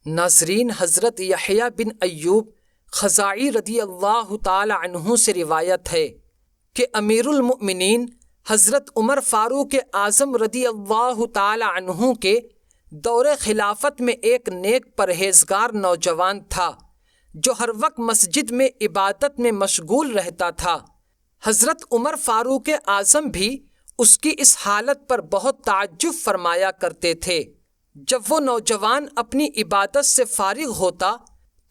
ناظرین، حضرت یحییٰ بن ایوب خزاعی رضی اللہ تعالی عنہ سے روایت ہے کہ امیر المؤمنین حضرت عمر فاروق اعظم رضی اللہ تعالی عنہ کے دور خلافت میں ایک نیک پرہیزگار نوجوان تھا جو ہر وقت مسجد میں عبادت میں مشغول رہتا تھا۔ حضرت عمر فاروق اعظم بھی اس کی اس حالت پر بہت تعجب فرمایا کرتے تھے۔ جب وہ نوجوان اپنی عبادت سے فارغ ہوتا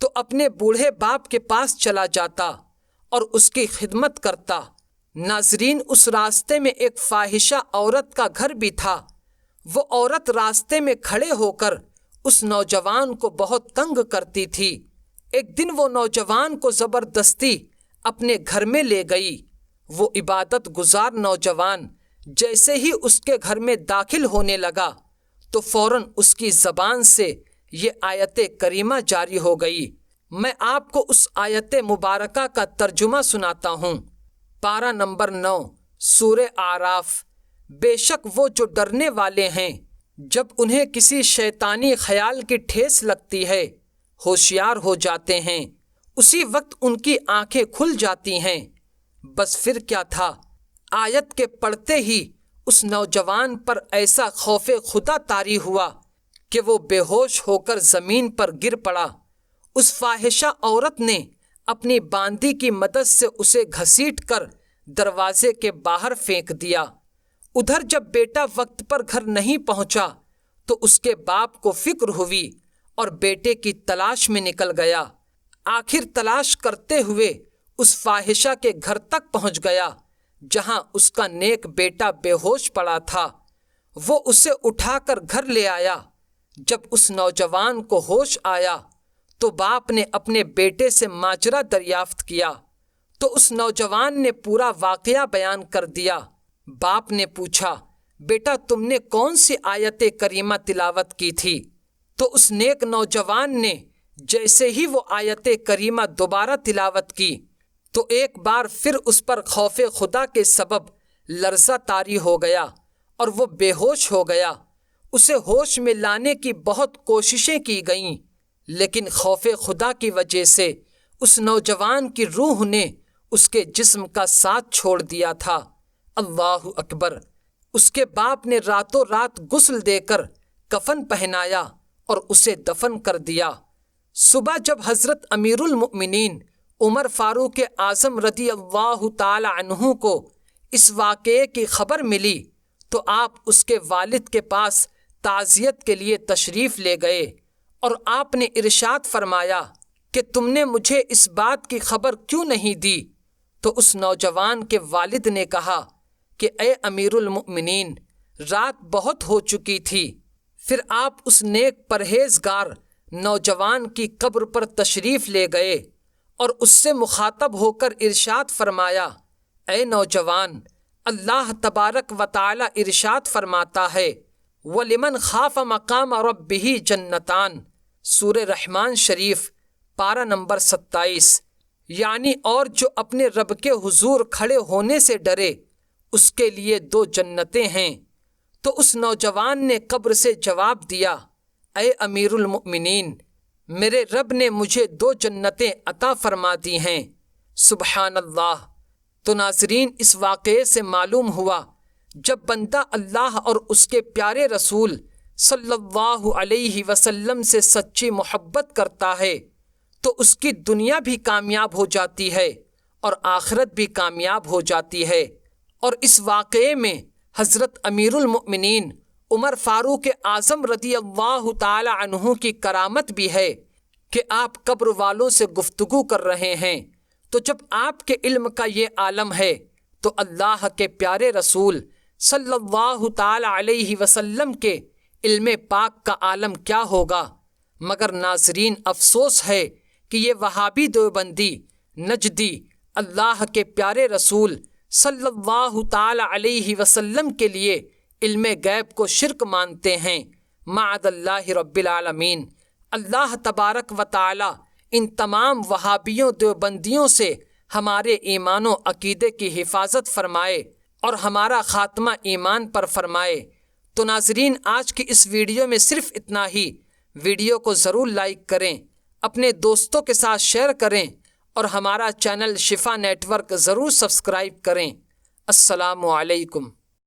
تو اپنے بوڑھے باپ کے پاس چلا جاتا اور اس کی خدمت کرتا۔ ناظرین، اس راستے میں ایک فاحشہ عورت کا گھر بھی تھا۔ وہ عورت راستے میں کھڑے ہو کر اس نوجوان کو بہت تنگ کرتی تھی۔ ایک دن وہ نوجوان کو زبردستی اپنے گھر میں لے گئی۔ وہ عبادت گزار نوجوان جیسے ہی اس کے گھر میں داخل ہونے لگا تو فوراً اس کی زبان سے یہ آیت کریمہ جاری ہو گئی۔ میں آپ کو اس آیت مبارکہ کا ترجمہ سناتا ہوں۔ پارہ نمبر 9 سورہ اعراف۔ بے شک وہ جو ڈرنے والے ہیں جب انہیں کسی شیطانی خیال کی ٹھیس لگتی ہے ہوشیار ہو جاتے ہیں، اسی وقت ان کی آنکھیں کھل جاتی ہیں۔ بس پھر کیا تھا، آیت کے پڑھتے ہی اس نوجوان پر ایسا خوف خدا طاری ہوا کہ وہ بے ہوش ہو کر زمین پر گر پڑا۔ اس فاحشہ عورت نے اپنی باندی کی مدد سے اسے گھسیٹ کر دروازے کے باہر پھینک دیا۔ ادھر جب بیٹا وقت پر گھر نہیں پہنچا تو اس کے باپ کو فکر ہوئی اور بیٹے کی تلاش میں نکل گیا۔ آخر تلاش کرتے ہوئے اس فاحشہ کے گھر تک پہنچ گیا جہاں اس کا نیک بیٹا بے ہوش پڑا تھا۔ وہ اسے اٹھا کر گھر لے آیا۔ جب اس نوجوان کو ہوش آیا تو باپ نے اپنے بیٹے سے ماجرا دریافت کیا تو اس نوجوان نے پورا واقعہ بیان کر دیا۔ باپ نے پوچھا، بیٹا تم نے کون سی آیت کریمہ تلاوت کی تھی؟ تو اس نیک نوجوان نے جیسے ہی وہ آیت کریمہ دوبارہ تلاوت کی تو ایک بار پھر اس پر خوف خدا کے سبب لرزہ طاری ہو گیا اور وہ بے ہوش ہو گیا۔ اسے ہوش میں لانے کی بہت کوششیں کی گئیں، لیکن خوف خدا کی وجہ سے اس نوجوان کی روح نے اس کے جسم کا ساتھ چھوڑ دیا تھا۔ اللہ اکبر! اس کے باپ نے راتوں رات غسل دے کر کفن پہنایا اور اسے دفن کر دیا۔ صبح جب حضرت امیر المؤمنین عمر فاروق اعظم رضی اللہ تعالی عنہ کو اس واقعے کی خبر ملی تو آپ اس کے والد کے پاس تعزیت کے لیے تشریف لے گئے اور آپ نے ارشاد فرمایا کہ تم نے مجھے اس بات کی خبر کیوں نہیں دی؟ تو اس نوجوان کے والد نے کہا کہ اے امیر المؤمنین، رات بہت ہو چکی تھی۔ پھر آپ اس نیک پرہیزگار نوجوان کی قبر پر تشریف لے گئے اور اس سے مخاطب ہو کر ارشاد فرمایا، اے نوجوان، اللہ تبارک و تعالی ارشاد فرماتا ہے وَلِمَنْ خَافَ مَقَامَ رَبِّهِ جَنَّتَانِ، سورہ رحمان شریف پارہ نمبر 27۔ یعنی اور جو اپنے رب کے حضور کھڑے ہونے سے ڈرے اس کے لیے 2 جنتیں ہیں۔ تو اس نوجوان نے قبر سے جواب دیا، اے امیر المؤمنین، میرے رب نے مجھے 2 جنتیں عطا فرما دی ہیں۔ سبحان اللہ! تو ناظرین، اس واقعے سے معلوم ہوا جب بندہ اللہ اور اس کے پیارے رسول صلی اللہ علیہ وسلم سے سچی محبت کرتا ہے تو اس کی دنیا بھی کامیاب ہو جاتی ہے اور آخرت بھی کامیاب ہو جاتی ہے۔ اور اس واقعے میں حضرت امیر المؤمنین عمر فاروق اعظم رضی اللہ تعالی عنہ کی کرامت بھی ہے کہ آپ قبر والوں سے گفتگو کر رہے ہیں، تو جب آپ کے علم کا یہ عالم ہے تو اللہ کے پیارے رسول صلی اللہ تعالی علیہ وسلم کے علم پاک کا عالم کیا ہوگا؟ مگر ناظرین، افسوس ہے کہ یہ وہابی دیوبندی نجدی اللہ کے پیارے رسول صلی اللہ تعالی علیہ وسلم کے لیے علم غیب کو شرک مانتے ہیں، معاذ اللہ رب العالمین۔ اللہ تبارک و تعالی ان تمام وہابیوں دیوبندیوں سے ہمارے ایمان و عقیدے کی حفاظت فرمائے اور ہمارا خاتمہ ایمان پر فرمائے۔ تو ناظرین، آج کی اس ویڈیو میں صرف اتنا ہی۔ ویڈیو کو ضرور لائک کریں، اپنے دوستوں کے ساتھ شیئر کریں اور ہمارا چینل شفا نیٹ ورک ضرور سبسکرائب کریں۔ السلام علیکم۔